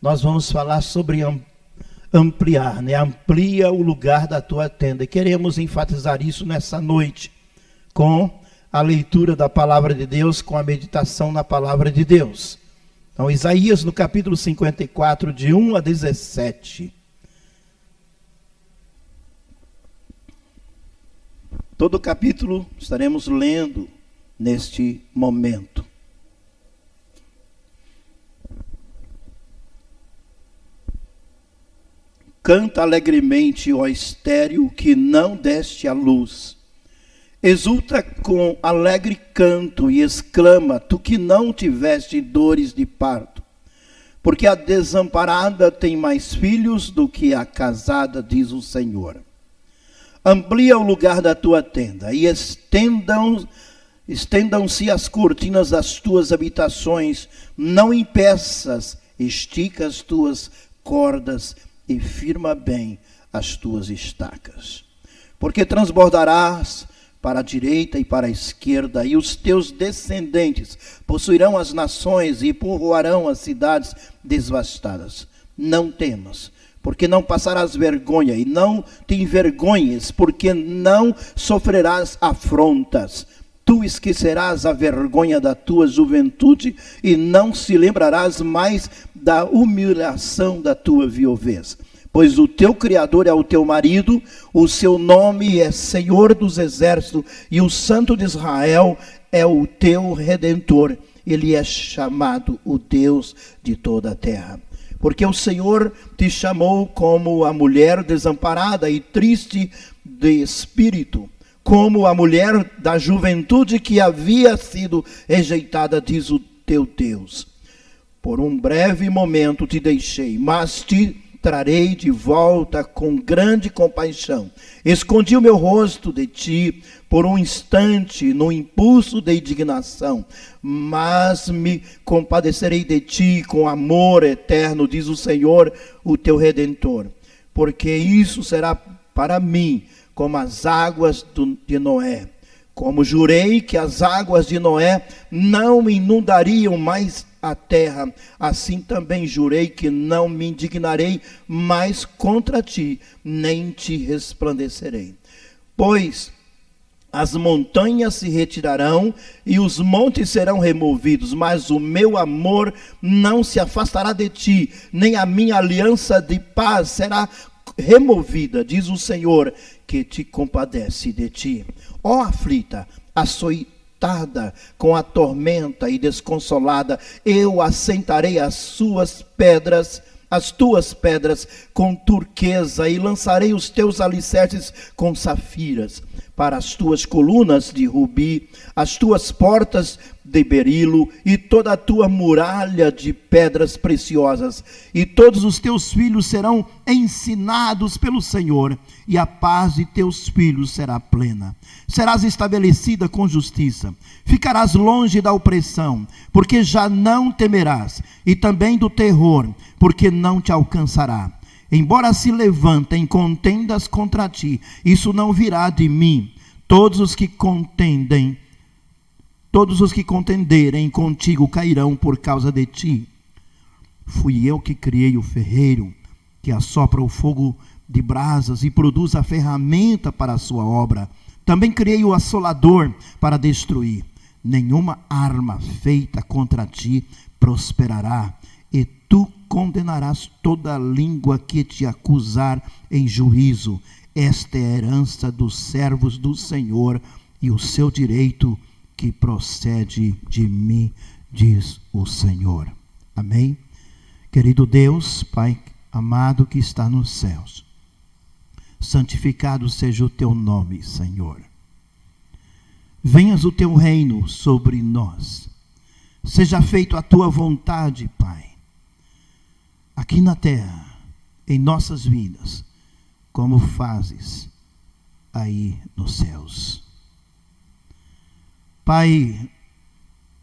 nós vamos falar sobre ampliar, né? Amplia o lugar da tua tenda. E queremos enfatizar isso nessa noite, com a leitura da palavra de Deus, com a meditação na palavra de Deus. Então, Isaías, no capítulo 54, de 1 a 17. Todo o capítulo estaremos lendo neste momento. Canta alegremente, ó estéril, que não deste à luz. Exulta com alegre canto e exclama, tu que não tiveste dores de parto. Porque a desamparada tem mais filhos do que a casada, diz o Senhor. Amplia o lugar da tua tenda e estendam-se as cortinas das tuas habitações. Não impeças, estica as tuas cordas e firma bem as tuas estacas. Porque transbordarás para a direita e para a esquerda, e os teus descendentes possuirão as nações e povoarão as cidades devastadas. Não temas, porque não passarás vergonha, e não te envergonhes, porque não sofrerás afrontas. Tu esquecerás a vergonha da tua juventude, e não se lembrarás mais da humilhação da tua viuvez. Pois o teu Criador é o teu marido, o seu nome é Senhor dos Exércitos, e o Santo de Israel é o teu Redentor. Ele é chamado o Deus de toda a terra. Porque o Senhor te chamou como a mulher desamparada e triste de espírito, como a mulher da juventude que havia sido rejeitada, diz o teu Deus. Por um breve momento te deixei, mas te trarei de volta com grande compaixão. Escondi o meu rosto de ti por um instante, no impulso de indignação, mas me compadecerei de ti com amor eterno, diz o Senhor, o teu Redentor. Porque isso será para mim como as águas de Noé. Como jurei que as águas de Noé não inundariam mais a terra, assim também jurei que não me indignarei mais contra ti, nem te resplandecerei. Pois as montanhas se retirarão e os montes serão removidos, mas o meu amor não se afastará de ti, nem a minha aliança de paz será removida, diz o Senhor, que te compadece de ti. Ó aflita, açoitada com a tormenta e desconsolada, eu assentarei as tuas pedras com turquesa, e lançarei os teus alicerces com safiras, para as tuas colunas de rubi, as tuas portas de berilo, e toda a tua muralha de pedras preciosas. E todos os teus filhos serão ensinados pelo Senhor, e a paz de teus filhos será plena. Serás estabelecida com justiça, ficarás longe da opressão, porque já não temerás, e também do terror, porque não te alcançará. Embora se levantem contendas contra ti, isso não virá de mim. Todos os que contenderem contigo cairão por causa de ti. Fui eu que criei o ferreiro, que assopra o fogo de brasas e produz a ferramenta para a sua obra. Também criei o assolador para destruir. Nenhuma arma feita contra ti prosperará, e tu condenarás toda língua que te acusar em juízo. Esta é a herança dos servos do Senhor e o seu direito que procede de mim, diz o Senhor. Amém? Querido Deus, Pai amado que está nos céus, santificado seja o teu nome, Senhor. Venhas o teu reino sobre nós. Seja feita a tua vontade, Pai, aqui na terra, em nossas vidas, como fazes aí nos céus. Pai,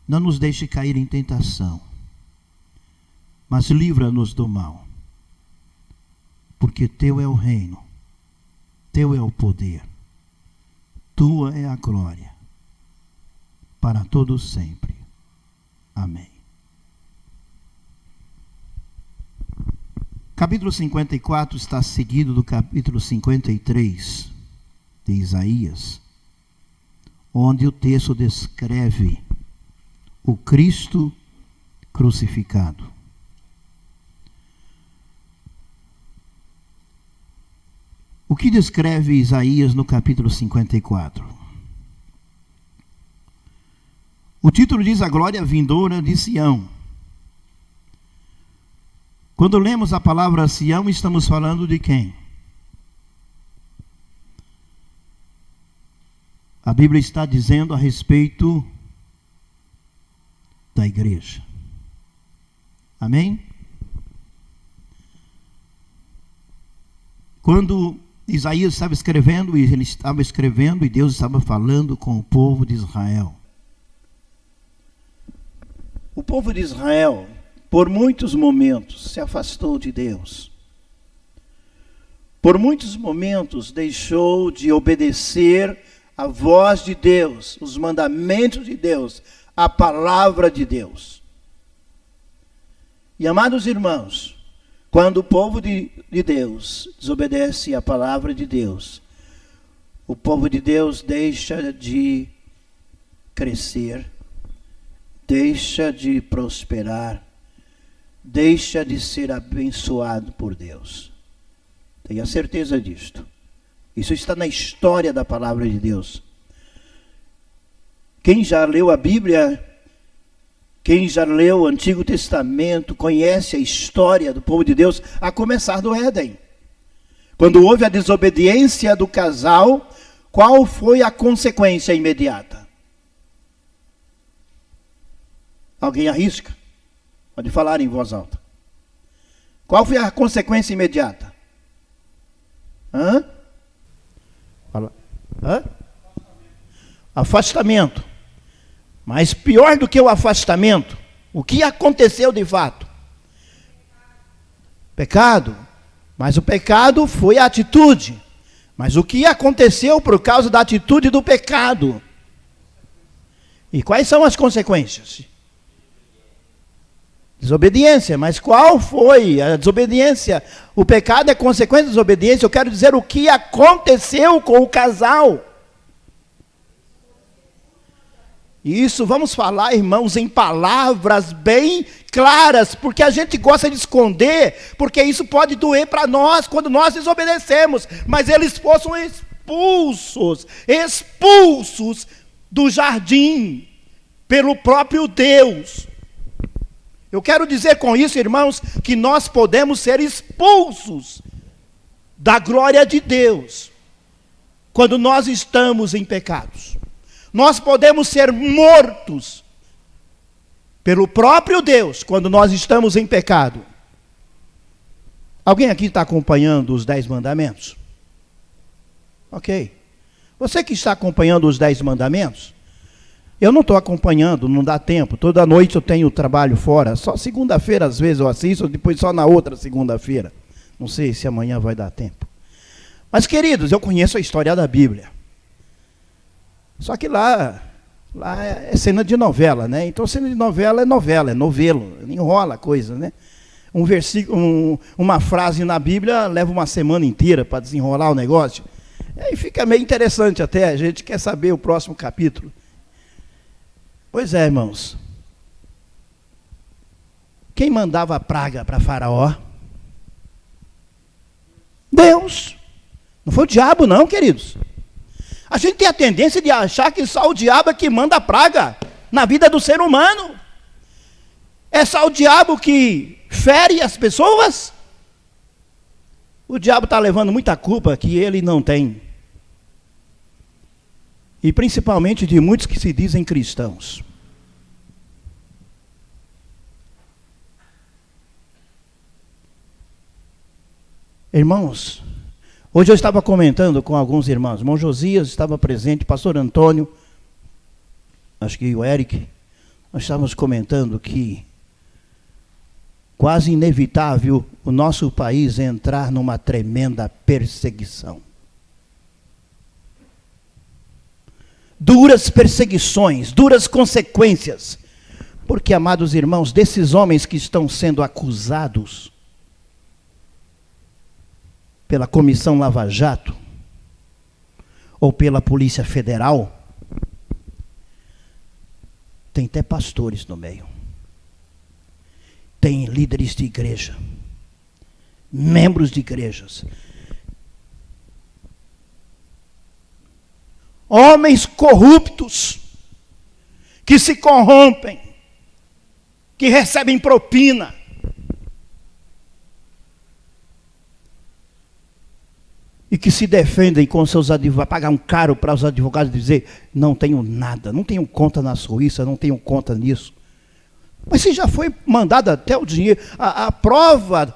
não nos deixe cair em tentação, mas livra-nos do mal, porque teu é o reino, teu é o poder, tua é a glória, para todos sempre. Amém. Capítulo 54 está seguido do capítulo 53 de Isaías, onde o texto descreve o Cristo crucificado. O que descreve Isaías no capítulo 54? O título diz: a glória vindoura de Sião. Quando lemos a palavra Sião, estamos falando de quem? A Bíblia está dizendo a respeito da igreja. Amém? Quando Isaías estava escrevendo, e ele estava escrevendo, e Deus estava falando com o povo de Israel. O povo de Israel, por muitos momentos, se afastou de Deus. Por muitos momentos, deixou de obedecer a voz de Deus, os mandamentos de Deus, a palavra de Deus. E, amados irmãos, quando o povo de Deus desobedece à palavra de Deus, o povo de Deus deixa de crescer, deixa de prosperar, deixa de ser abençoado por Deus. Tenha certeza disto. Isso está na história da palavra de Deus. Quem já leu a Bíblia, quem já leu o Antigo Testamento, conhece a história do povo de Deus, a começar do Éden. Quando houve a desobediência do casal, qual foi a consequência imediata? Alguém arrisca? Pode falar em voz alta. Qual foi a consequência imediata? Afastamento. Mas pior do que o afastamento, o que aconteceu de fato? Pecado. Mas o pecado foi a atitude. Mas o que aconteceu por causa da atitude do pecado? E quais são as consequências? Desobediência. Mas qual foi a desobediência? O pecado é consequência da desobediência. Eu quero dizer o que aconteceu com o casal. Isso, vamos falar, irmãos, em palavras bem claras, porque a gente gosta de esconder, porque isso pode doer para nós quando nós desobedecemos. Mas eles fossem expulsos do jardim pelo próprio Deus. Eu quero dizer com isso, irmãos, que nós podemos ser expulsos da glória de Deus quando nós estamos em pecados. Nós podemos ser mortos pelo próprio Deus quando nós estamos em pecado. Alguém aqui está acompanhando os 10 mandamentos? Ok. Você que está acompanhando os 10 mandamentos? Eu não estou acompanhando, não dá tempo. Toda noite eu tenho trabalho fora. Só segunda-feira às vezes eu assisto, depois só na outra segunda-feira. Não sei se amanhã vai dar tempo. Mas, queridos, eu conheço a história da Bíblia. Só que lá é cena de novela, né? Então cena de novela, é novelo, enrola a coisa, né? Um versículo, uma frase na Bíblia leva uma semana inteira para desenrolar o negócio. Aí fica meio interessante até, a gente quer saber o próximo capítulo. Pois é, irmãos. Quem mandava a praga para Faraó? Deus. Não foi o diabo não, queridos. A gente tem a tendência de achar que só o diabo é que manda praga na vida do ser humano. É só o diabo que fere as pessoas? O diabo está levando muita culpa que ele não tem. E principalmente de muitos que se dizem cristãos. Irmãos, hoje eu estava comentando com alguns irmãos. Irmão Josias estava presente, pastor Antônio, acho que o Eric. Nós estávamos comentando que quase inevitável o nosso país entrar numa tremenda perseguição. Duras perseguições, duras consequências. Porque, amados irmãos, desses homens que estão sendo acusados, pela Comissão Lava Jato, ou pela Polícia Federal, tem até pastores no meio. Tem líderes de igreja, membros de igrejas, homens corruptos, que se corrompem, que recebem propina. E que se defendem com seus advogados, pagam caro para os advogados dizer, não tenho nada, não tenho conta na Suíça, não tenho conta nisso. Mas se já foi mandado até o dinheiro, a prova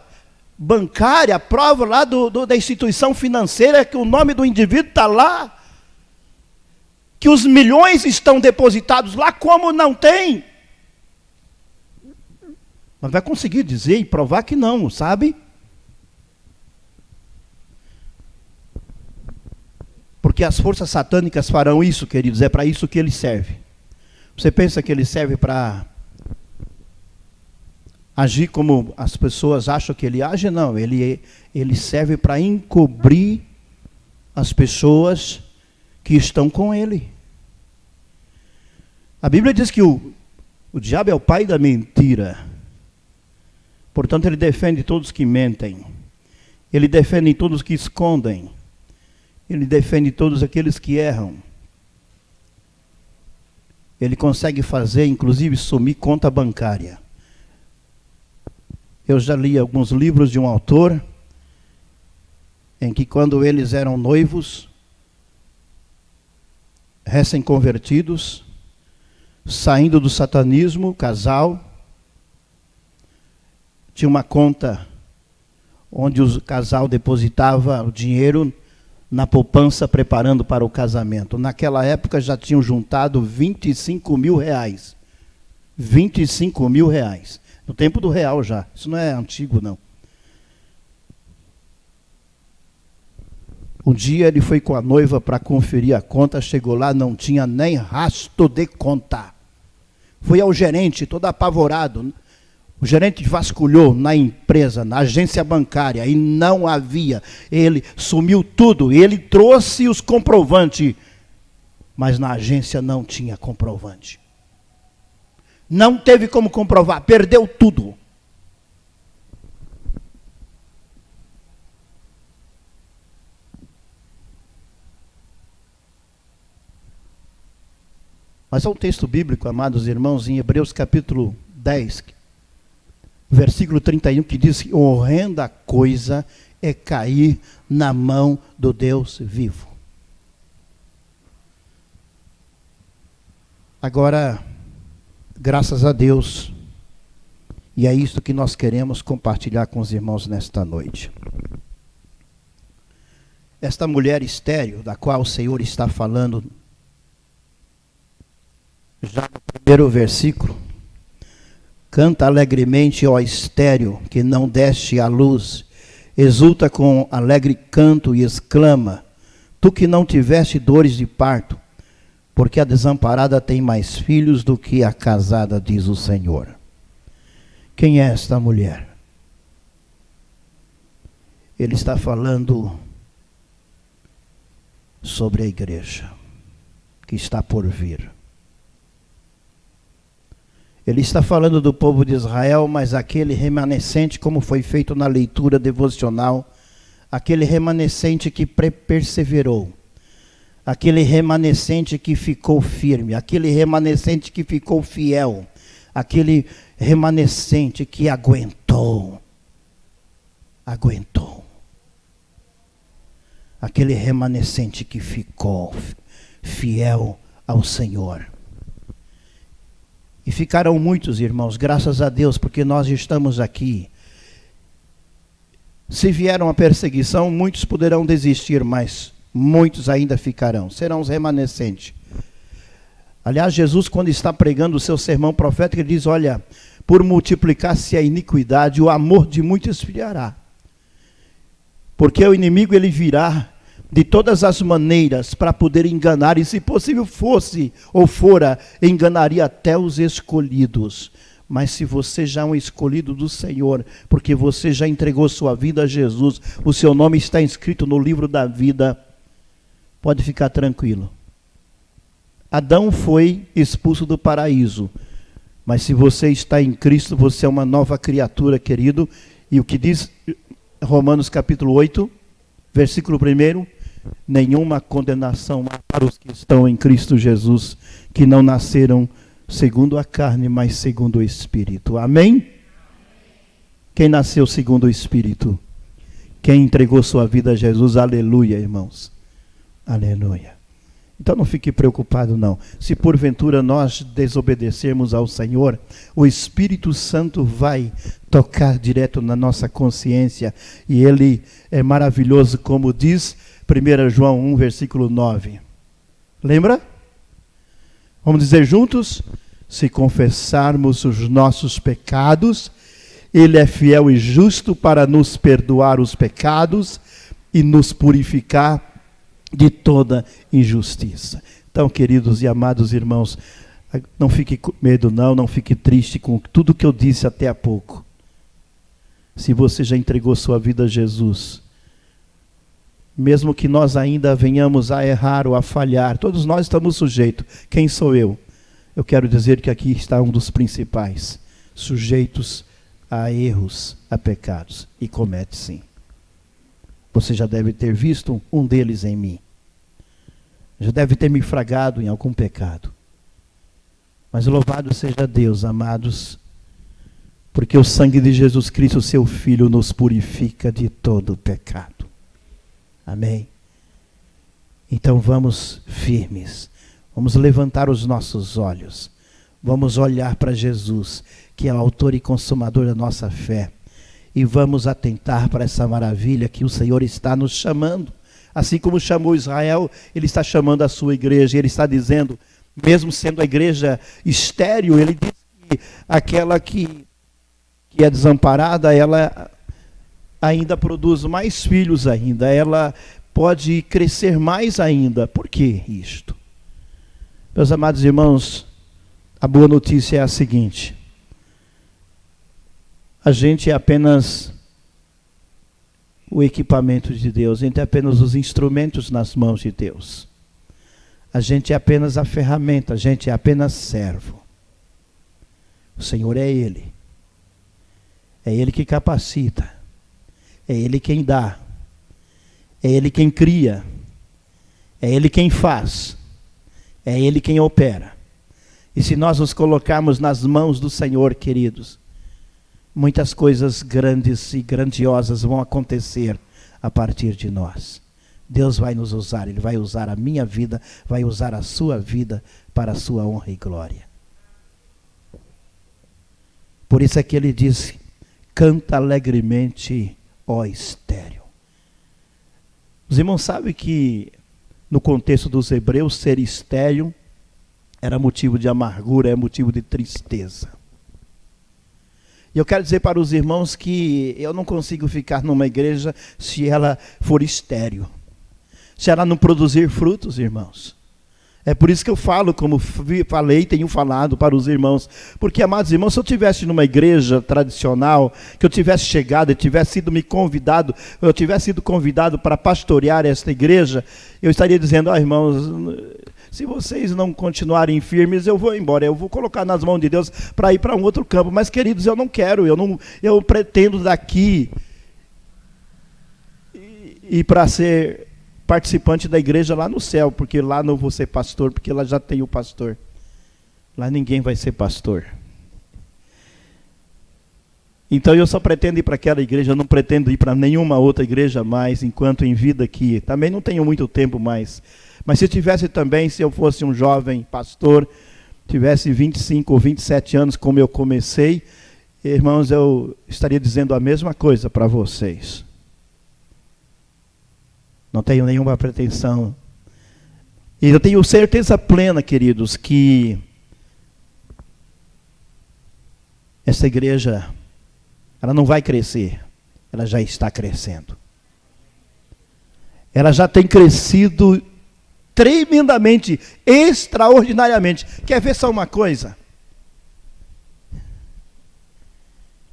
bancária, a prova lá da instituição financeira, que o nome do indivíduo está lá, que os milhões estão depositados lá, como não tem? Mas vai conseguir dizer e provar que não, sabe? Porque as forças satânicas farão isso, queridos, é para isso que ele serve. Você pensa que ele serve para agir como as pessoas acham que ele age? Não, ele serve para encobrir as pessoas que estão com ele. A Bíblia diz que o diabo é o pai da mentira. Portanto, ele defende todos que mentem. Ele defende todos que escondem. Ele defende todos aqueles que erram. Ele consegue fazer, inclusive, sumir conta bancária. Eu já li alguns livros de um autor, em que quando eles eram noivos, recém-convertidos, saindo do satanismo, casal, tinha uma conta onde o casal depositava o dinheiro na poupança preparando para o casamento. Naquela época já tinham juntado 25 mil reais. 25 mil reais. No tempo do real já. Isso não é antigo, não. Um dia ele foi com a noiva para conferir a conta, chegou lá, não tinha nem rastro de conta. Foi ao gerente, todo apavorado. O gerente vasculhou na empresa, na agência bancária, e não havia. Ele sumiu tudo, ele trouxe os comprovantes, mas na agência não tinha comprovante. Não teve como comprovar, perdeu tudo. Mas há um texto bíblico, amados irmãos, em Hebreus capítulo 10, versículo 31, que diz que horrenda coisa é cair na mão do Deus vivo. Agora, graças a Deus, e é isso que nós queremos compartilhar com os irmãos nesta noite. Esta mulher estéril, da qual o Senhor está falando, já no primeiro versículo, canta alegremente, ó estéril, que não deste à luz, exulta com alegre canto e exclama, tu que não tiveste dores de parto, porque a desamparada tem mais filhos do que a casada, diz o Senhor. Quem é esta mulher? Ele está falando sobre a igreja que está por vir. Ele está falando do povo de Israel, mas aquele remanescente, como foi feito na leitura devocional, aquele remanescente que perseverou, aquele remanescente que ficou firme, aquele remanescente que ficou fiel, aquele remanescente que aguentou, aquele remanescente que ficou fiel ao Senhor. E ficarão muitos, irmãos, graças a Deus, porque nós estamos aqui. Se vier uma perseguição, muitos poderão desistir, mas muitos ainda ficarão, serão os remanescentes. Aliás, Jesus, quando está pregando o seu sermão profético, ele diz, olha, por multiplicar-se a iniquidade, o amor de muitos esfriará. Porque o inimigo, ele virá de todas as maneiras para poder enganar, e se possível fosse ou fora, enganaria até os escolhidos. Mas se você já é um escolhido do Senhor, porque você já entregou sua vida a Jesus, o seu nome está inscrito no livro da vida, pode ficar tranquilo. Adão foi expulso do paraíso, mas se você está em Cristo, você é uma nova criatura, querido. E o que diz Romanos capítulo 8, versículo 1, nenhuma condenação há para os que estão em Cristo Jesus, que não nasceram segundo a carne, mas segundo o Espírito. Amém? Quem nasceu segundo o Espírito? Quem entregou sua vida a Jesus? Aleluia, irmãos. Aleluia. Então não fique preocupado não. Se porventura nós desobedecermos ao Senhor, o Espírito Santo vai tocar direto na nossa consciência. E Ele é maravilhoso, como diz 1 João 1, versículo 9. Lembra? Vamos dizer juntos? Se confessarmos os nossos pecados, Ele é fiel e justo para nos perdoar os pecados e nos purificar de toda injustiça. Então, queridos e amados irmãos, não fique com medo não fique triste com tudo que eu disse até há pouco. Se você já entregou sua vida a Jesus, mesmo que nós ainda venhamos a errar ou a falhar, todos nós estamos sujeitos. Quem sou eu? Eu quero dizer que aqui está um dos principais, sujeitos a erros, a pecados, e comete sim. Você já deve ter visto um deles em mim. Já deve ter me fragado em algum pecado. Mas louvado seja Deus, amados, porque o sangue de Jesus Cristo, seu Filho, nos purifica de todo pecado. Amém? Então vamos firmes. Vamos levantar os nossos olhos. Vamos olhar para Jesus, que é o autor e consumador da nossa fé. E vamos atentar para essa maravilha que o Senhor está nos chamando. Assim como chamou Israel, Ele está chamando a sua igreja. Ele está dizendo, mesmo sendo a igreja estéril, Ele diz que aquela que é desamparada, ela ainda produz mais filhos ainda. Ela pode crescer mais ainda. Por que isto? Meus amados irmãos, a boa notícia é a seguinte. A gente é apenas o equipamento de Deus, a gente é apenas os instrumentos nas mãos de Deus. A gente é apenas a ferramenta, a gente é apenas servo. O Senhor é Ele. É Ele que capacita. É Ele quem dá. É Ele quem cria. É Ele quem faz. É Ele quem opera. E se nós nos colocarmos nas mãos do Senhor, queridos, muitas coisas grandes e grandiosas vão acontecer a partir de nós. Deus vai nos usar, Ele vai usar a minha vida, vai usar a sua vida para a sua honra e glória. Por isso é que Ele diz, canta alegremente, ó estéril. Os irmãos sabem que no contexto dos hebreus, ser estéril era motivo de amargura, é motivo de tristeza. E eu quero dizer para os irmãos que eu não consigo ficar numa igreja se ela for estéril. Se ela não produzir frutos, irmãos. É por isso que eu falo, como falei, tenho falado para os irmãos. Porque, amados irmãos, se eu estivesse numa igreja tradicional, que eu tivesse chegado, eu tivesse sido me convidado, eu tivesse sido convidado para pastorear esta igreja, eu estaria dizendo, irmãos, se vocês não continuarem firmes, eu vou embora, eu vou colocar nas mãos de Deus para ir para um outro campo. Mas, queridos, eu não quero, eu pretendo daqui ir para ser participante da igreja lá no céu, porque lá não vou ser pastor, porque lá já tem o pastor. Lá ninguém vai ser pastor. Então eu só pretendo ir para aquela igreja, eu não pretendo ir para nenhuma outra igreja mais, enquanto em vida aqui. Também não tenho muito tempo mais. Mas se tivesse também, se eu fosse um jovem pastor, tivesse 25 ou 27 anos como eu comecei, irmãos, eu estaria dizendo a mesma coisa para vocês. Não tenho nenhuma pretensão. E eu tenho certeza plena, queridos, que essa igreja, ela não vai crescer. Ela já está crescendo. Ela já tem crescido tremendamente, extraordinariamente. Quer ver só uma coisa?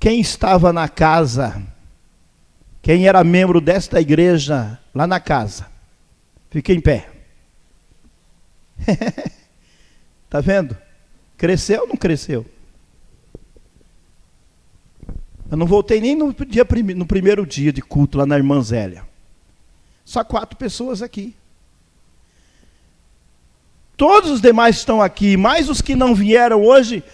Quem estava na casa? Quem era membro desta igreja lá na casa? Fique em pé. Está vendo? Cresceu ou não cresceu? Eu não voltei nem no primeiro dia de culto lá na Irmã Zélia. Só 4 pessoas aqui. Todos os demais estão aqui, mais os que não vieram hoje,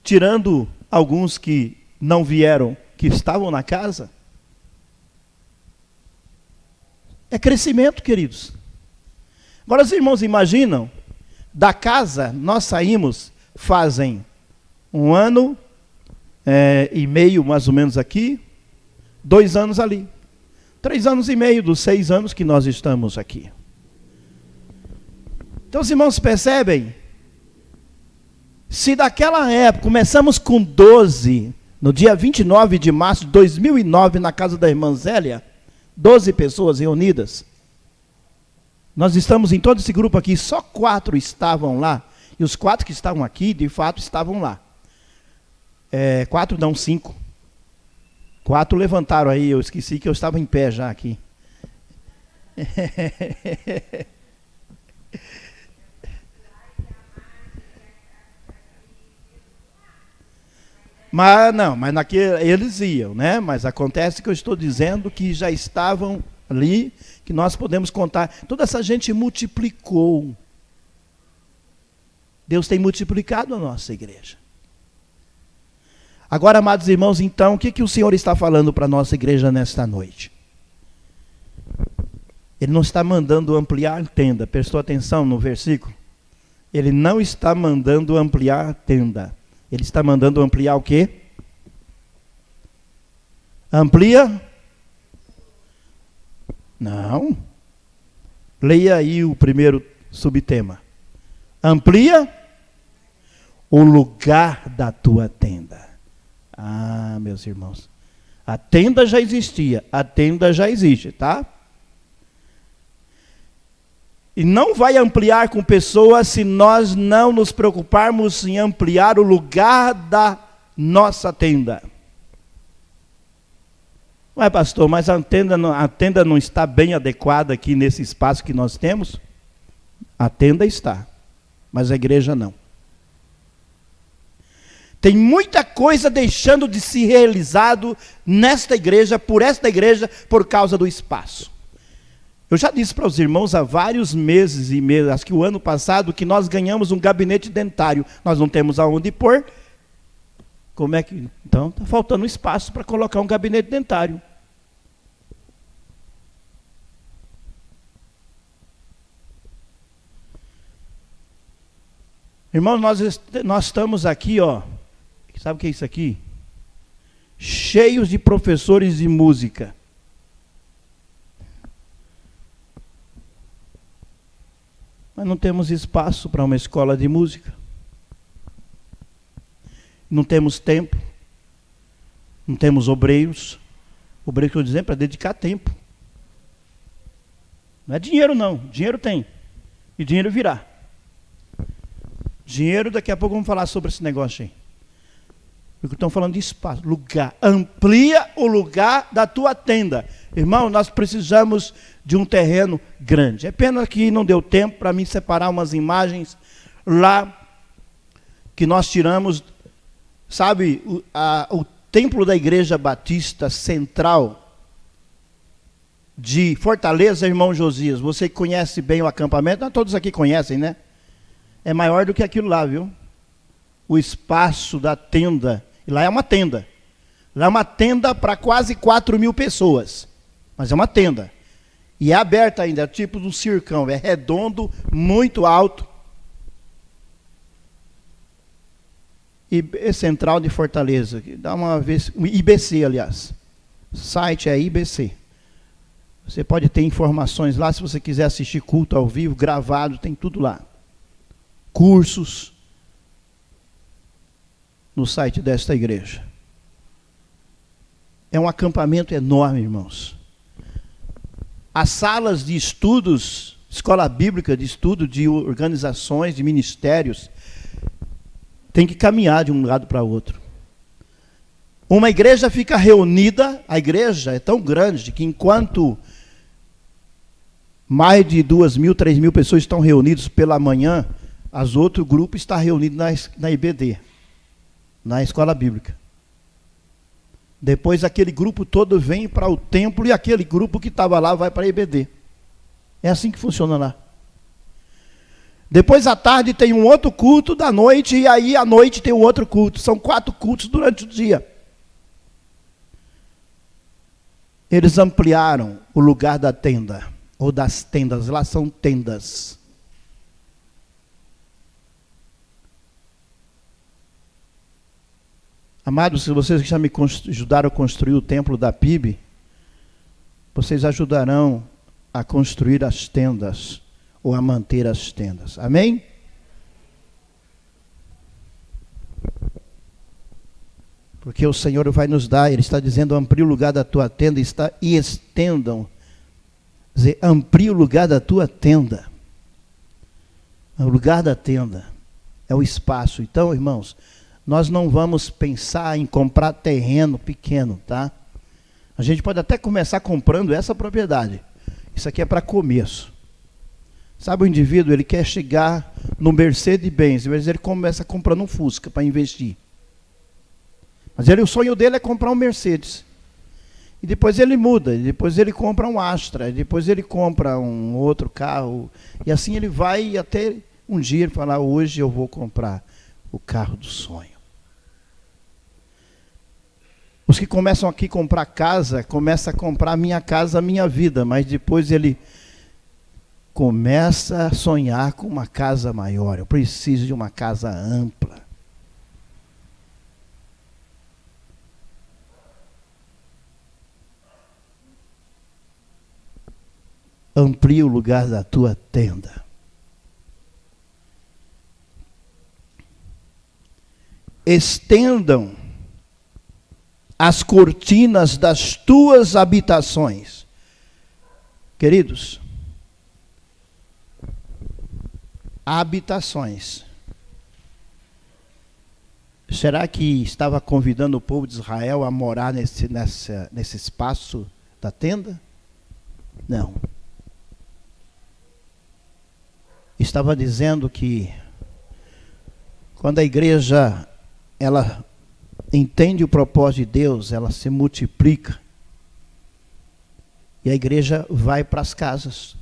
tirando alguns que não vieram, que estavam na casa. É crescimento, queridos. Agora os irmãos imaginam, da casa nós saímos fazem 1 ano e meio mais ou menos aqui, 2 anos ali. 3 anos e meio dos 6 anos que nós estamos aqui. Então os irmãos percebem, se daquela época, começamos com 12, no dia 29 de março de 2009, na casa da irmã Zélia, 12 pessoas reunidas. Nós estamos em todo esse grupo aqui, só 4 estavam lá. E os 4 que estavam aqui, de fato, estavam lá. 4 não, 5. 4 levantaram aí, eu esqueci que eu estava em pé já aqui. Mas naquele, eles iam, né? Mas acontece que eu estou dizendo que já estavam ali, que nós podemos contar. Toda essa gente multiplicou. Deus tem multiplicado a nossa igreja. Agora, amados irmãos, então, o que o Senhor está falando para a nossa igreja nesta noite? Ele não está mandando ampliar a tenda. Prestou atenção no versículo? Ele não está mandando ampliar a tenda. Ele está mandando ampliar o quê? Amplia? Não. Leia aí o primeiro subtema. Amplia o lugar da tua tenda. Ah, meus irmãos. A tenda já existia. A tenda já existe, tá? E não vai ampliar com pessoas se nós não nos preocuparmos em ampliar o lugar da nossa tenda. Ué, pastor, mas a tenda não está bem adequada aqui nesse espaço que nós temos? A tenda está, mas a igreja não. Tem muita coisa deixando de ser realizado nesta igreja, por esta igreja, por causa do espaço. Eu já disse para os irmãos há vários meses e meses, acho que o ano passado, que nós ganhamos um gabinete dentário. Nós não temos aonde pôr. Como é que... Então, está faltando espaço para colocar um gabinete dentário. Irmãos, nós estamos aqui, ó. Sabe o que é isso aqui? Cheios de professores de música. Mas não temos espaço para uma escola de música. Não temos tempo. Não temos obreiros. Obreiro que eu estou dizendo para dedicar tempo. Não é dinheiro não. Dinheiro tem. E dinheiro virá. Dinheiro, daqui a pouco vamos falar sobre esse negócio aí. Porque estão falando de espaço, lugar. Amplia o lugar da tua tenda. Irmão, nós precisamos de um terreno grande. É pena que não deu tempo para mim separar umas imagens lá que nós tiramos. Sabe, o templo da Igreja Batista Central de Fortaleza, irmão Josias. Você conhece bem o acampamento? Não, todos aqui conhecem, né? É maior do que aquilo lá, viu? O espaço da tenda. E lá é uma tenda. Lá é uma tenda para quase 4.000 pessoas. Mas é uma tenda. E é aberta ainda, é tipo de um circão. É redondo, muito alto. Central de Fortaleza. Dá uma vez. IBC, aliás. O site é IBC. Você pode ter informações lá, se você quiser assistir culto ao vivo, gravado, tem tudo lá. Cursos. No site desta igreja. É um acampamento enorme, irmãos. As salas de estudos, escola bíblica de estudo, de organizações, de ministérios, tem que caminhar de um lado para o outro. Uma igreja fica reunida, a igreja é tão grande que enquanto mais de 2.000, 3.000 pessoas estão reunidas pela manhã, as outro grupo está reunido na IBD, na escola bíblica. Depois aquele grupo todo vem para o templo e aquele grupo que estava lá vai para a IBD. É assim que funciona lá. Depois à tarde tem um outro culto da noite e aí à noite tem um outro culto. São 4 cultos durante o dia. Eles ampliaram o lugar da tenda, ou das tendas, lá são tendas. Amados, se vocês já me ajudaram a construir o templo da PIB, vocês ajudarão a construir as tendas, ou a manter as tendas. Amém? Porque o Senhor vai nos dar, Ele está dizendo, amplie o lugar da tua tenda, e estendam. Quer dizer, amplie o lugar da tua tenda. O lugar da tenda é o espaço. Então, irmãos, nós não vamos pensar em comprar terreno pequeno, tá? A gente pode até começar comprando essa propriedade. Isso aqui é para começo. Sabe, o indivíduo, ele quer chegar no Mercedes-Benz, mas ele começa comprando um Fusca para investir. Mas o sonho dele é comprar um Mercedes. E depois ele muda, e depois ele compra um Astra, e depois ele compra um outro carro. E assim ele vai até um dia falar, hoje eu vou comprar o carro do sonho. Os que começam aqui a comprar casa, começam a comprar a minha casa, a minha vida, mas depois ele começa a sonhar com uma casa maior. Eu preciso de uma casa ampla. Amplie o lugar da tua tenda. Estendam as cortinas das tuas habitações. Queridos, habitações. Será que estava convidando o povo de Israel a morar nesse espaço da tenda? Não. Estava dizendo que quando a igreja ela entende o propósito de Deus, ela se multiplica. E a igreja vai para as casas.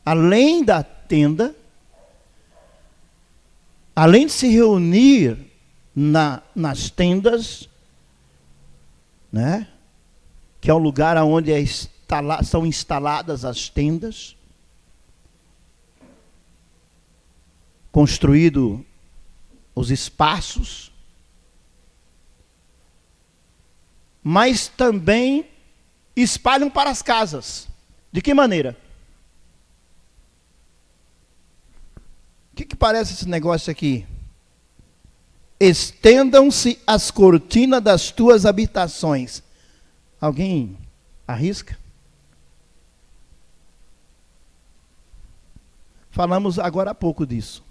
Além da tenda, além de se reunir nas tendas, né? Que é o lugar onde são instaladas as tendas, construído os espaços, mas também espalham para as casas. De que maneira? O que parece esse negócio aqui? Estendam-se as cortinas das tuas habitações. Alguém arrisca? Falamos agora há pouco disso.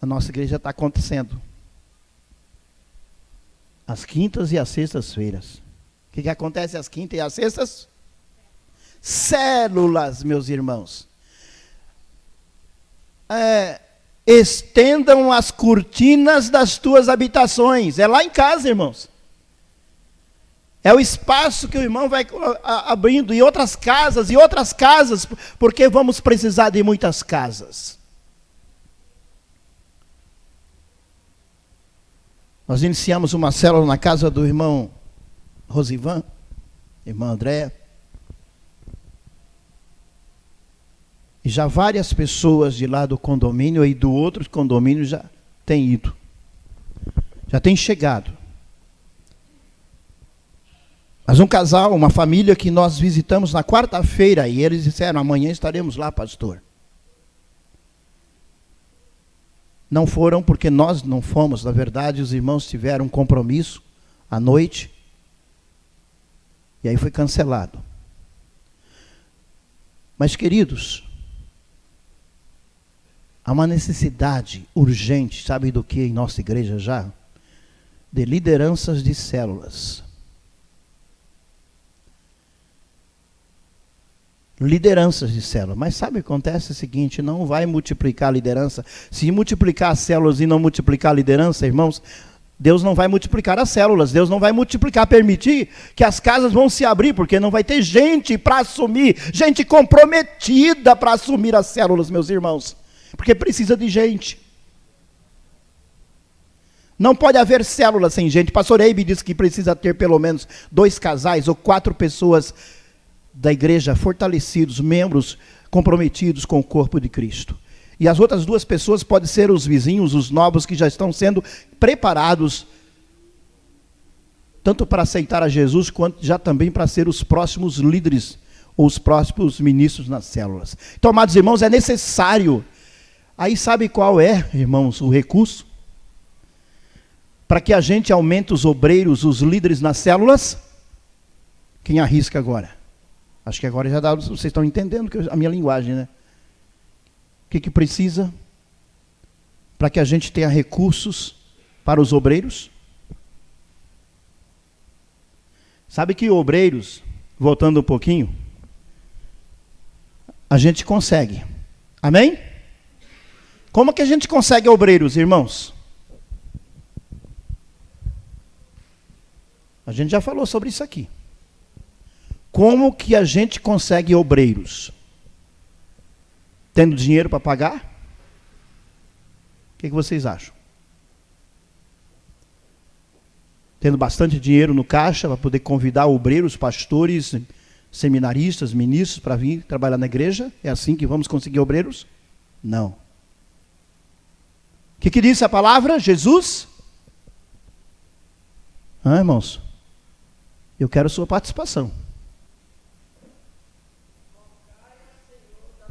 A nossa igreja está acontecendo. Às quintas e às sextas-feiras. O que acontece às quintas e às sextas? Células, meus irmãos. Estendam as cortinas das tuas habitações. É lá em casa, irmãos. É o espaço que o irmão vai abrindo em outras casas, porque vamos precisar de muitas casas. Nós iniciamos uma célula na casa do irmão Rosivan, irmã Andréa. E já várias pessoas de lá do condomínio e do outro condomínio já têm ido. Já têm chegado. Mas um casal, uma família que nós visitamos na quarta-feira, e eles disseram, amanhã estaremos lá, pastor. Não foram porque nós não fomos, na verdade, os irmãos tiveram um compromisso à noite, e aí foi cancelado. Mas, queridos, há uma necessidade urgente, sabe do que em nossa igreja já? de lideranças de células. Lideranças de célula. Mas sabe o que acontece? É o seguinte, não vai multiplicar a liderança. Se multiplicar as células e não multiplicar a liderança, irmãos, Deus não vai multiplicar as células. Deus não vai multiplicar, permitir que as casas vão se abrir, porque não vai ter gente para assumir, gente comprometida para assumir as células, meus irmãos. Porque precisa de gente. Não pode haver célula sem gente. Pastor Eibe disse que precisa ter pelo menos 2 casais ou 4 pessoas da igreja fortalecidos, membros comprometidos com o corpo de Cristo. E as outras 2 pessoas podem ser os vizinhos, os novos que já estão sendo preparados, tanto para aceitar a Jesus, quanto já também para ser os próximos líderes, ou os próximos ministros nas células. Então, amados irmãos, é necessário. Aí sabe qual é, irmãos, o recurso? Para que a gente aumente os obreiros, os líderes nas células? Quem arrisca agora? Acho que agora já dá, vocês estão entendendo a minha linguagem, né? O que precisa para que a gente tenha recursos para os obreiros? Sabe que obreiros, voltando um pouquinho, a gente consegue. Amém? Como que a gente consegue obreiros, irmãos? A gente já falou sobre isso aqui. Como que a gente consegue obreiros? Tendo dinheiro para pagar? O que vocês acham? Tendo bastante dinheiro no caixa para poder convidar obreiros, pastores, seminaristas, ministros para vir trabalhar na igreja? É assim que vamos conseguir obreiros? Não. O que disse a palavra? Jesus? Irmãos, eu quero sua participação.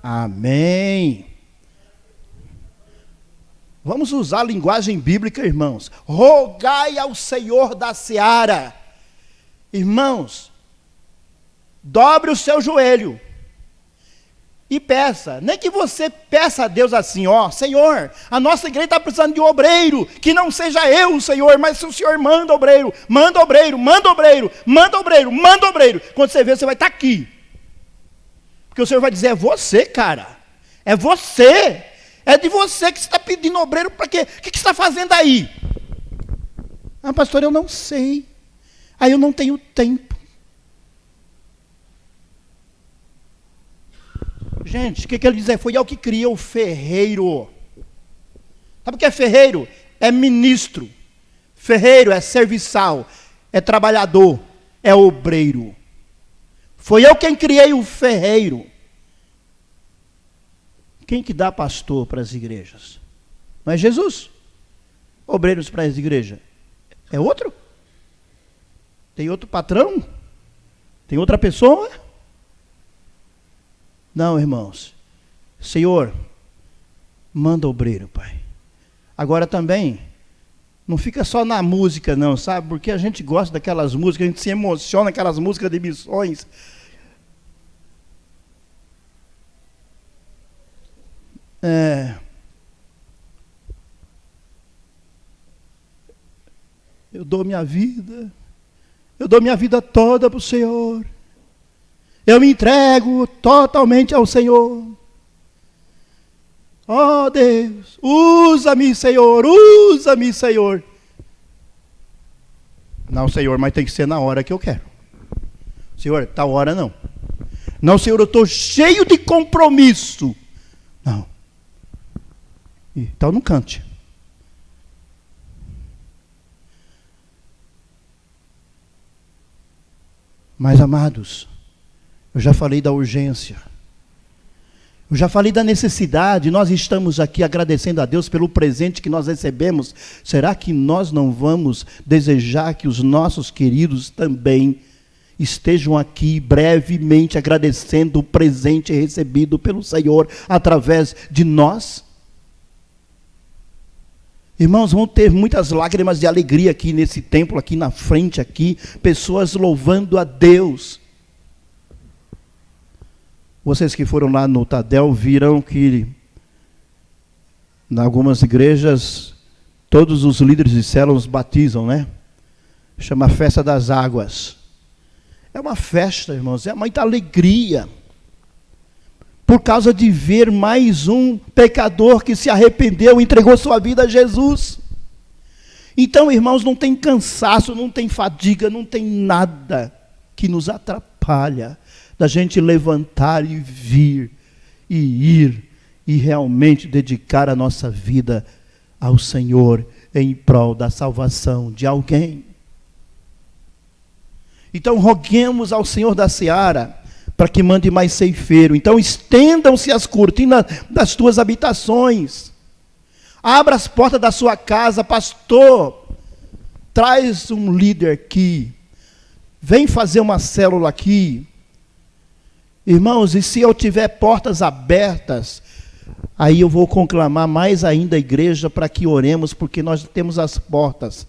Amém. Vamos usar a linguagem bíblica, irmãos. Rogai ao Senhor da seara. Irmãos, dobre o seu joelho e peça. Nem que você peça a Deus assim, ó, Senhor, a nossa igreja está precisando de um obreiro, que não seja eu, Senhor, mas se o Senhor manda obreiro, manda obreiro, manda obreiro, manda obreiro, manda obreiro. Quando você ver, você vai estar aqui. Porque o Senhor vai dizer, é você, cara. É você. É de você que você está pedindo obreiro para quê? O que você está fazendo aí? Ah, pastor, eu não sei. Aí eu não tenho tempo. Gente, o que ele diz? Foi eu que criei o ferreiro. Sabe o que é ferreiro? É ministro. Ferreiro é serviçal. É trabalhador. É obreiro. Foi eu quem criei o ferreiro. Quem que dá pastor para as igrejas? Não é Jesus? Obreiros para as igrejas. É outro? Tem outro patrão? Tem outra pessoa? Não, irmãos. Senhor, manda obreiro, Pai. Agora também, não fica só na música não, sabe? Porque a gente gosta daquelas músicas, a gente se emociona, aquelas músicas de missões. Eu dou minha vida toda para o Senhor. Eu me entrego totalmente ao Senhor. Oh Deus, usa-me, Senhor, usa-me, Senhor. Não, Senhor, mas tem que ser na hora que eu quero. Senhor, tal hora não. Não, Senhor, eu estou cheio de compromisso. Não. Então não cante. Mas, amados, eu já falei da urgência. Eu já falei da necessidade. Nós estamos aqui agradecendo a Deus pelo presente que nós recebemos. Será que nós não vamos desejar que os nossos queridos também estejam aqui brevemente agradecendo o presente recebido pelo Senhor através de nós? Irmãos, vão ter muitas lágrimas de alegria aqui nesse templo, aqui na frente, aqui, pessoas louvando a Deus. Vocês que foram lá no Tadel viram que em algumas igrejas Todos os líderes de células batizam, né? Chama a festa das águas. É uma festa, irmãos, é muita alegria. Por causa de ver mais um pecador que se arrependeu e entregou sua vida a Jesus. Então, irmãos, não tem cansaço, não tem fadiga, não tem nada que nos atrapalha da gente levantar e vir e ir e realmente dedicar a nossa vida ao Senhor em prol da salvação de alguém. Então, roguemos ao Senhor da seara para que mande mais ceifeiro. Então, estendam-se as cortinas das tuas habitações. Abra as portas da sua casa, pastor. Traz um líder aqui. Vem fazer uma célula aqui. Irmãos, e se eu tiver portas abertas, aí eu vou conclamar mais ainda a igreja para que oremos, porque nós temos as portas.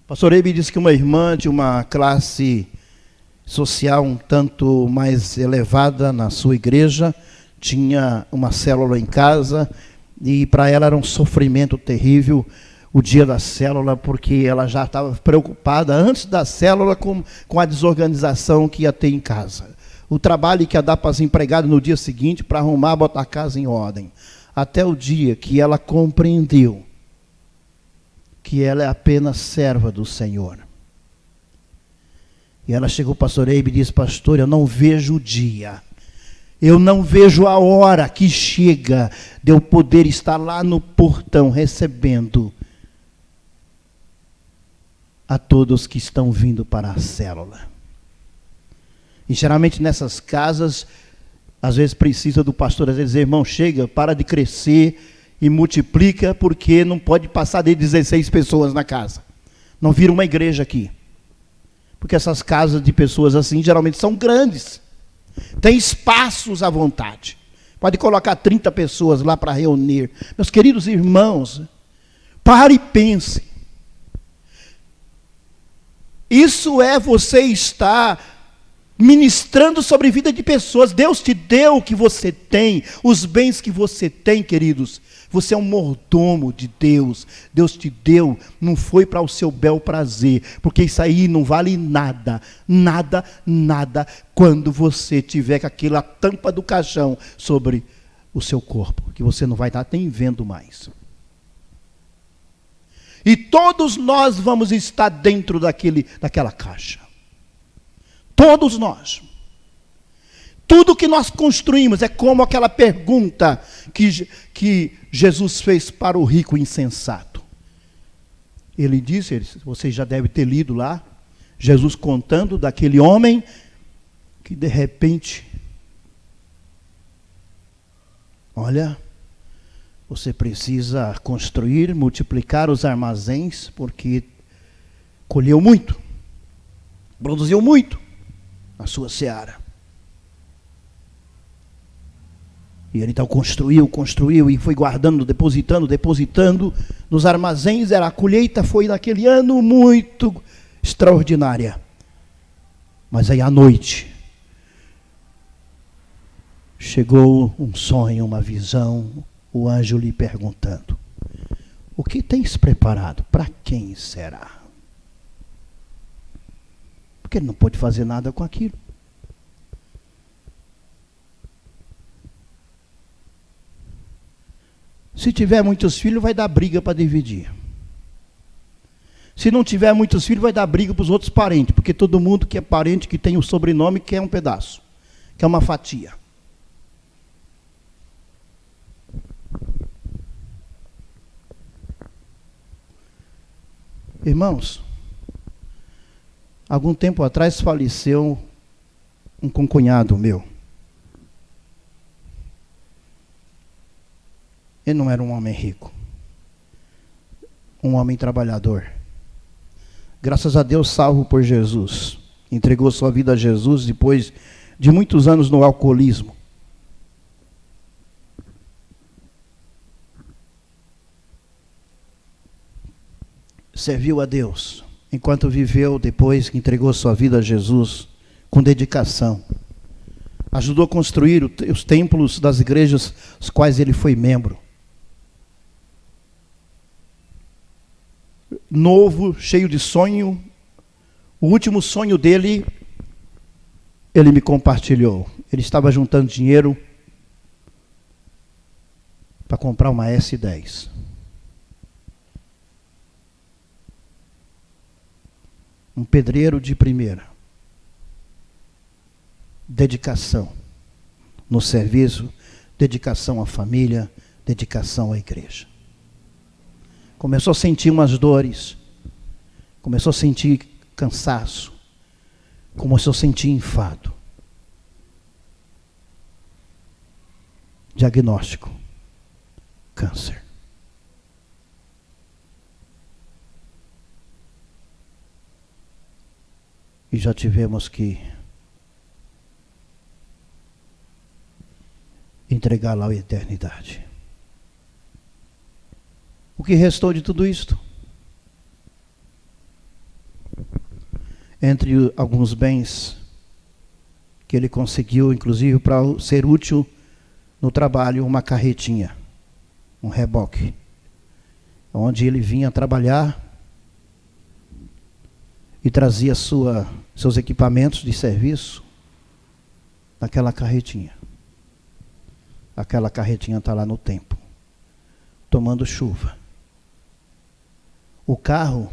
Pastor Eibe disse que uma irmã de uma classe social um tanto mais elevada na sua igreja, tinha uma célula em casa, e para ela era um sofrimento terrível o dia da célula, porque ela já estava preocupada antes da célula com a desorganização que ia ter em casa. O trabalho que ia dar para as empregadas no dia seguinte para arrumar, botar a casa em ordem. Até o dia que ela compreendeu que ela é apenas serva do Senhor. E ela chegou ao pastor Eibe e disse: pastor, eu não vejo o dia, eu não vejo a hora que chega de eu poder estar lá no portão recebendo a todos que estão vindo para a célula. E geralmente nessas casas, às vezes precisa do pastor, às vezes dizer: irmão, chega, para de crescer e multiplica, porque não pode passar de 16 pessoas na casa. Não vira uma igreja aqui. Porque essas casas de pessoas assim, geralmente são grandes. Tem espaços à vontade. Pode colocar 30 pessoas lá para reunir. Meus queridos irmãos, pare e pense. Isso é você estar ministrando sobre a vida de pessoas. Deus te deu o que você tem, os bens que você tem, queridos. Você é um mordomo de Deus. Deus te deu, não foi para o seu bel prazer, porque isso aí não vale nada, nada, nada, quando você tiver com aquela tampa do caixão sobre o seu corpo, que você não vai estar nem vendo mais. E todos nós vamos estar dentro daquela caixa. Todos nós. Tudo que nós construímos é como aquela pergunta que Jesus fez para o rico insensato. Ele disse, vocês já devem ter lido lá, Jesus contando daquele homem que de repente, olha, você precisa construir, multiplicar os armazéns, porque colheu muito, produziu muito na sua seara. E ele então construiu e foi guardando, depositando nos armazéns. A colheita foi naquele ano muito extraordinária. Mas aí à noite, chegou um sonho, uma visão, o anjo lhe perguntando: o que tens preparado? Para quem será? Porque ele não pôde fazer nada com aquilo. Se tiver muitos filhos, vai dar briga para dividir. Se não tiver muitos filhos, vai dar briga para os outros parentes, porque todo mundo que é parente, que tem o sobrenome, quer um pedaço, quer uma fatia. Irmãos, algum tempo atrás faleceu um concunhado meu. Ele não era um homem rico, um homem trabalhador. Graças a Deus, salvo por Jesus. Entregou sua vida a Jesus depois de muitos anos no alcoolismo. Serviu a Deus, enquanto viveu, depois que entregou sua vida a Jesus, com dedicação. Ajudou a construir os templos das igrejas dos quais ele foi membro. Novo, cheio de sonho. O último sonho dele, ele me compartilhou. Ele estava juntando dinheiro para comprar uma S10. Um pedreiro de primeira. Dedicação no serviço, dedicação à família, dedicação à igreja. Começou a sentir umas dores, começou a sentir cansaço, começou a sentir enfado. Diagnóstico: câncer. E já tivemos que entregá-lo à eternidade. O que restou de tudo isto? Entre alguns bens que ele conseguiu, inclusive para ser útil no trabalho, uma carretinha, um reboque, onde ele vinha trabalhar e trazia seus equipamentos de serviço naquela carretinha. Aquela carretinha está lá no templo, tomando chuva. O carro,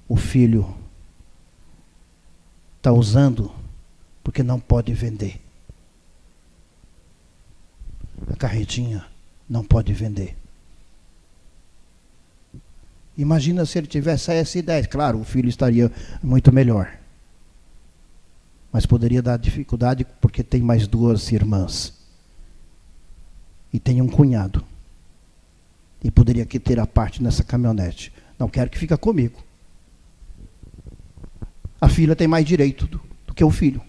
o filho está usando porque não pode vender. A carretinha não pode vender. Imagina se ele tivesse a S10. Claro, o filho estaria muito melhor. Mas poderia dar dificuldade porque tem mais 2 irmãs. E tem um cunhado. E poderia aqui ter a parte nessa caminhonete. Não quero que fique comigo. A filha tem mais direito do que o filho.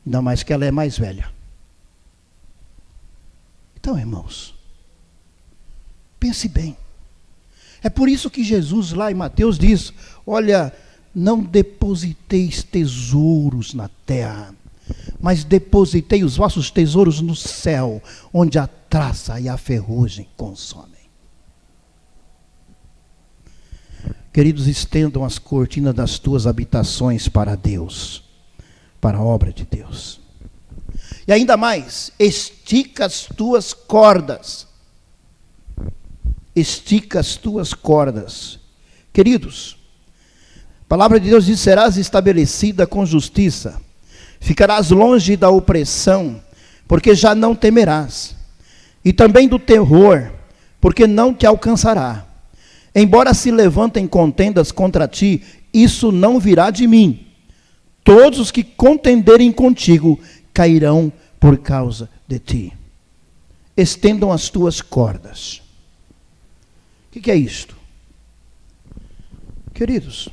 Ainda mais que ela é mais velha. Então, irmãos, pense bem. É por isso que Jesus lá em Mateus diz: olha, não depositeis tesouros na terra, mas depositei os vossos tesouros no céu, onde a traça e a ferrugem consomem. Queridos, estendam as cortinas das tuas habitações para Deus, para a obra de Deus. E ainda mais, estica as tuas cordas. Estica as tuas cordas. Queridos, a palavra de Deus diz: serás estabelecida com justiça, ficarás longe da opressão, porque já não temerás, e também do terror, porque não te alcançará. Embora se levantem contendas contra ti, isso não virá de mim. Todos os que contenderem contigo cairão por causa de ti. Estendam as tuas cordas. O que é isto? Queridos,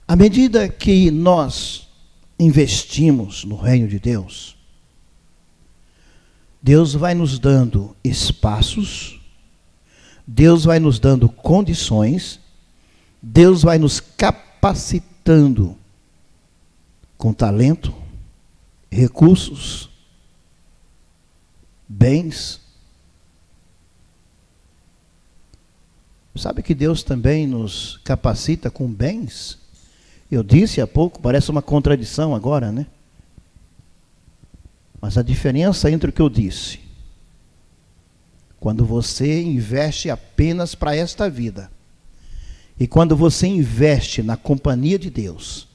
à medida que nós investimos no reino de Deus, Deus vai nos dando espaços, Deus vai nos dando condições, Deus vai nos capacitando com talento, recursos, bens. Sabe que Deus também nos capacita com bens? Eu disse há pouco, parece uma contradição agora, né? Mas a diferença entre o que eu disse, quando você investe apenas para esta vida, e quando você investe na companhia de Deus,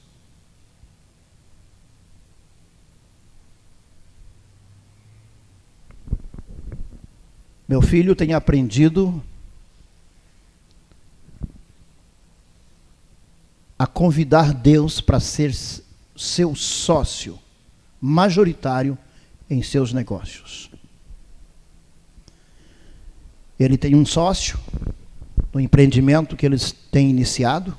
meu filho tem aprendido a convidar Deus para ser seu sócio majoritário em seus negócios. Ele tem um sócio no empreendimento que eles têm iniciado,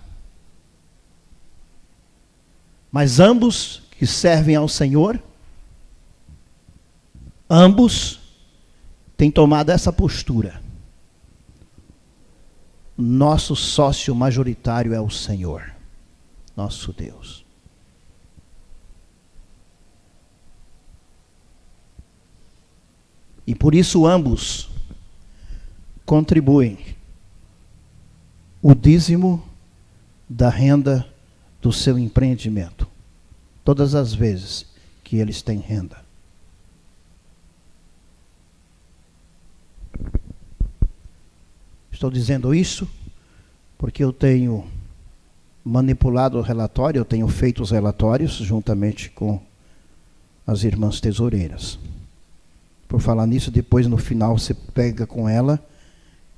mas ambos que servem ao Senhor, ambos têm tomado essa postura. Nosso sócio majoritário é o Senhor. nosso Deus. E por isso ambos contribuem o dízimo da renda do seu empreendimento, todas as vezes que eles têm renda. Estou dizendo isso porque eu tenho manipulado o relatório, eu tenho feito os relatórios juntamente com as irmãs tesoureiras. Por falar nisso, depois no final você pega com ela,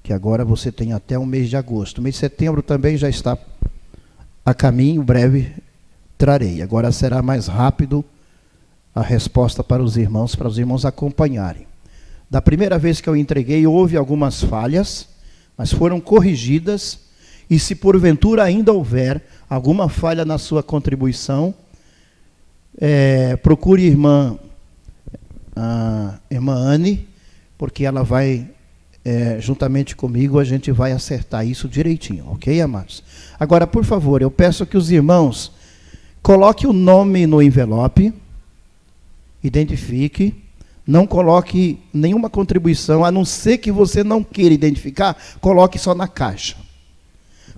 que agora você tem até o mês de agosto. O mês de setembro também já está a caminho, breve trarei. Agora será mais rápido a resposta para os irmãos acompanharem. Da primeira vez que eu entreguei, houve algumas falhas, mas foram corrigidas, e se porventura ainda houver alguma falha na sua contribuição, procure a irmã Anne, porque ela vai, juntamente comigo, a gente vai acertar isso direitinho, ok, amados? Agora, por favor, eu peço que os irmãos coloquem o nome no envelope, identifique, não coloque nenhuma contribuição, a não ser que você não queira identificar, coloque só na caixa.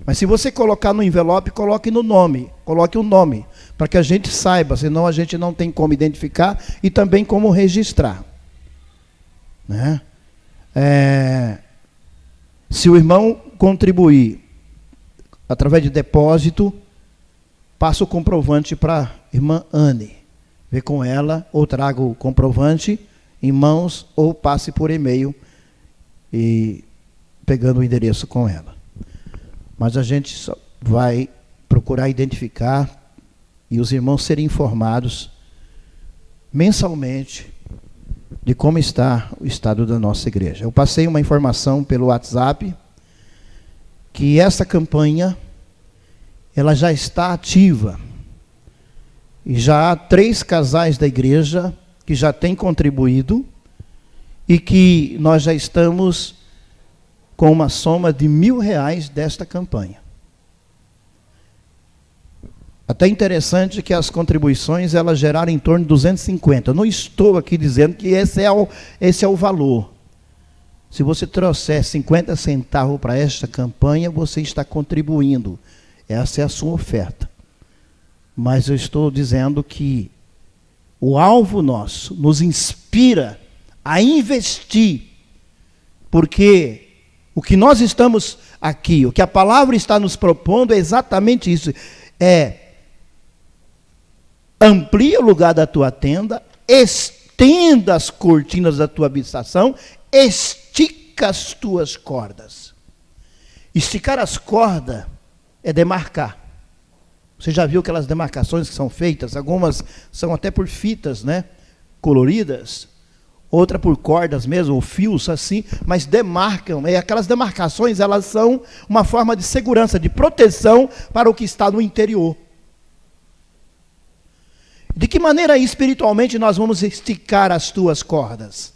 Mas se você colocar no envelope, coloque no nome, coloque o nome, para que a gente saiba, senão a gente não tem como identificar e também como registrar. Né? Se o irmão contribuir através de depósito, passa o comprovante para a irmã Anne. Vê com ela, ou traga o comprovante em mãos, ou passe por e-mail, e pegando o endereço com ela. Mas a gente só vai procurar identificar e os irmãos serem informados mensalmente de como está o estado da nossa igreja. Eu passei uma informação pelo WhatsApp que essa campanha ela já está ativa. E já há 3 casais da igreja que já têm contribuído e que nós já estamos com uma soma de R$1.000 desta campanha. Até interessante que as contribuições elas geraram em torno de 250. Eu não estou aqui dizendo que esse é o valor. Se você trouxer 50 centavos para esta campanha, você está contribuindo. Essa é a sua oferta. Mas eu estou dizendo que o alvo nosso nos inspira a investir, porque o que nós estamos aqui, o que a palavra está nos propondo é exatamente isso. Amplia o lugar da tua tenda, estenda as cortinas da tua habitação, estica as tuas cordas. Esticar as cordas é demarcar. Você já viu aquelas demarcações que são feitas? Algumas são até por fitas, né? Coloridas. Outra por cordas mesmo, ou fios assim, mas demarcam. E aquelas demarcações, elas são uma forma de segurança, de proteção para o que está no interior. De que maneira espiritualmente nós vamos esticar as tuas cordas?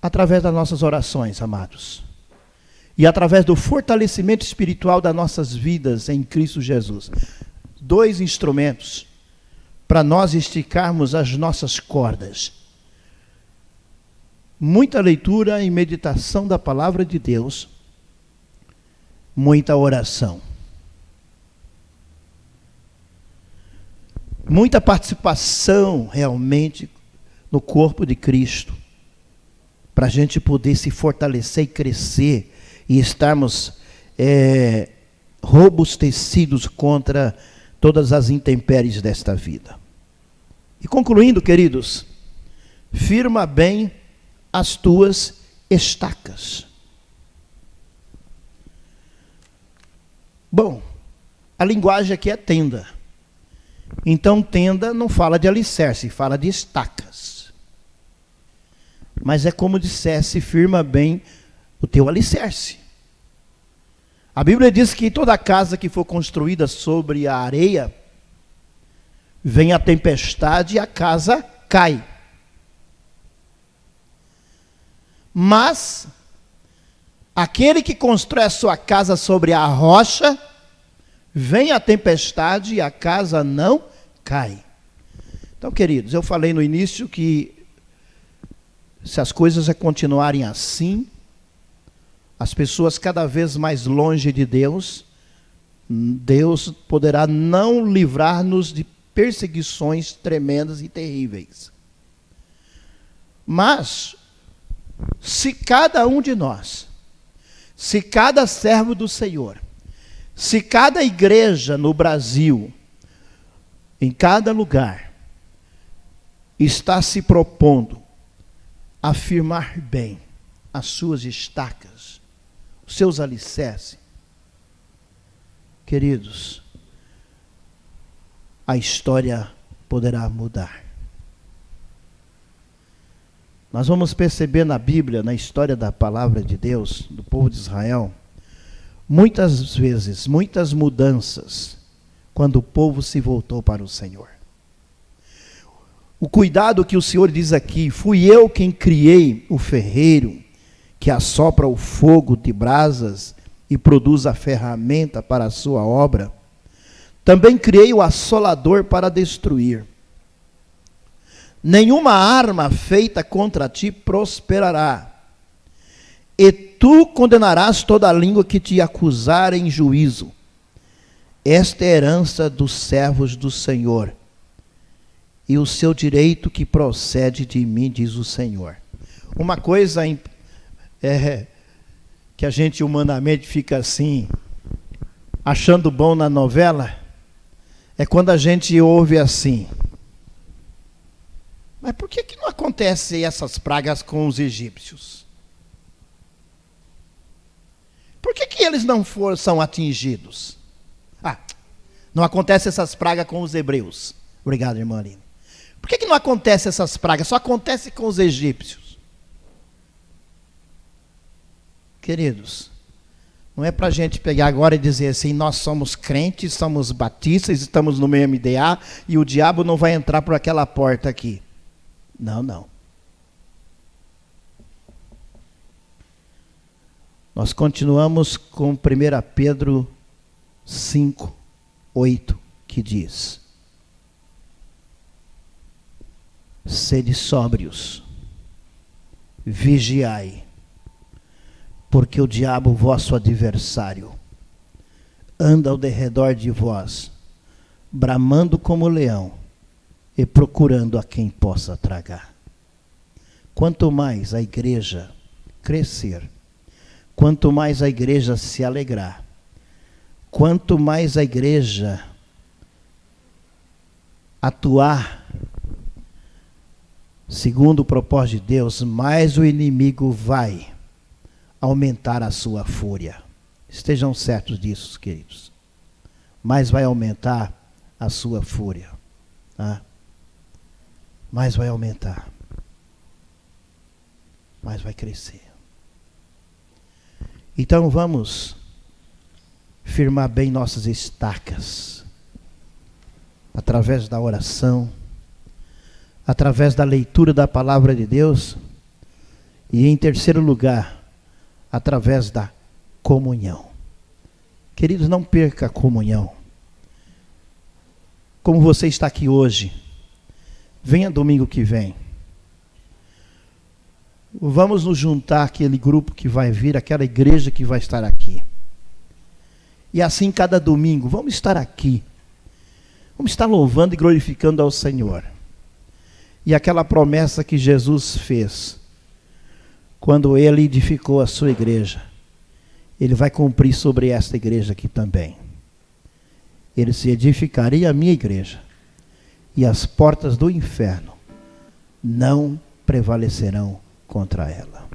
Através das nossas orações, amados. E através do fortalecimento espiritual das nossas vidas em Cristo Jesus. 2 instrumentos para nós esticarmos as nossas cordas. Muita leitura e meditação da palavra de Deus. Muita oração. Muita participação realmente no corpo de Cristo. Para a gente poder se fortalecer e crescer e estarmos robustecidos contra todas as intempéries desta vida. E concluindo, queridos, firma bem as tuas estacas. Bom, a linguagem aqui é tenda. Então, tenda não fala de alicerce, fala de estacas. Mas é como dissesse, firma bem o teu alicerce. A Bíblia diz que toda casa que for construída sobre a areia, vem a tempestade e a casa cai. Mas, aquele que constrói a sua casa sobre a rocha, Vem a tempestade e a casa não cai. Então, queridos, eu falei no início que se as coisas continuarem assim, as pessoas cada vez mais longe de Deus, Deus poderá não livrar-nos de perseguições tremendas e terríveis. Mas, se cada um de nós, se cada servo do Senhor, se cada igreja no Brasil, em cada lugar, está se propondo a firmar bem as suas estacas, os seus alicerces, queridos, a história poderá mudar. Nós vamos perceber na Bíblia, na história da palavra de Deus, do povo de Israel, muitas vezes, muitas mudanças, quando o povo se voltou para o Senhor. O cuidado que o Senhor diz aqui, fui eu quem criei o ferreiro, que assopra o fogo de brasas e produz a ferramenta para a sua obra. Também criei o assolador para destruir. Nenhuma arma feita contra ti prosperará. E tu condenarás toda a língua que te acusar em juízo. Esta é a herança dos servos do Senhor, e o seu direito que procede de mim, diz o Senhor. Uma coisa que a gente humanamente fica assim, achando bom na novela, é quando a gente ouve assim: mas por que não acontecem essas pragas com os egípcios? Por que eles não são atingidos? Não acontecem essas pragas com os hebreus. Obrigado, irmã Aline. Por que não acontecem essas pragas? Só acontece com os egípcios. Queridos, não é para a gente pegar agora e dizer assim: nós somos crentes, somos batistas, estamos no meio MDA e o diabo não vai entrar por aquela porta aqui. Não, não. Nós continuamos com 1 Pedro 5, 8, que diz: sede sóbrios, vigiai, porque o diabo, vosso adversário, anda ao derredor de vós, bramando como leão, e procurando a quem possa tragar. Quanto mais a igreja crescer, quanto mais a igreja se alegrar, quanto mais a igreja atuar segundo o propósito de Deus, mais o inimigo vai aumentar a sua fúria. Estejam certos disso, queridos. Mais vai aumentar a sua fúria. Tá? Mais vai aumentar. Mais vai crescer. Então vamos firmar bem nossas estacas, através da oração, através da leitura da palavra de Deus, e em terceiro lugar, através da comunhão. Queridos, não perca a comunhão. Como você está aqui hoje, venha domingo que vem. Vamos nos juntar àquele grupo que vai vir, aquela igreja que vai estar aqui. E assim cada domingo, vamos estar aqui. Vamos estar louvando e glorificando ao Senhor. E aquela promessa que Jesus fez, quando Ele edificou a sua igreja, Ele vai cumprir sobre esta igreja aqui também. Ele se edificaria a minha igreja, e as portas do inferno não prevalecerão contra ela.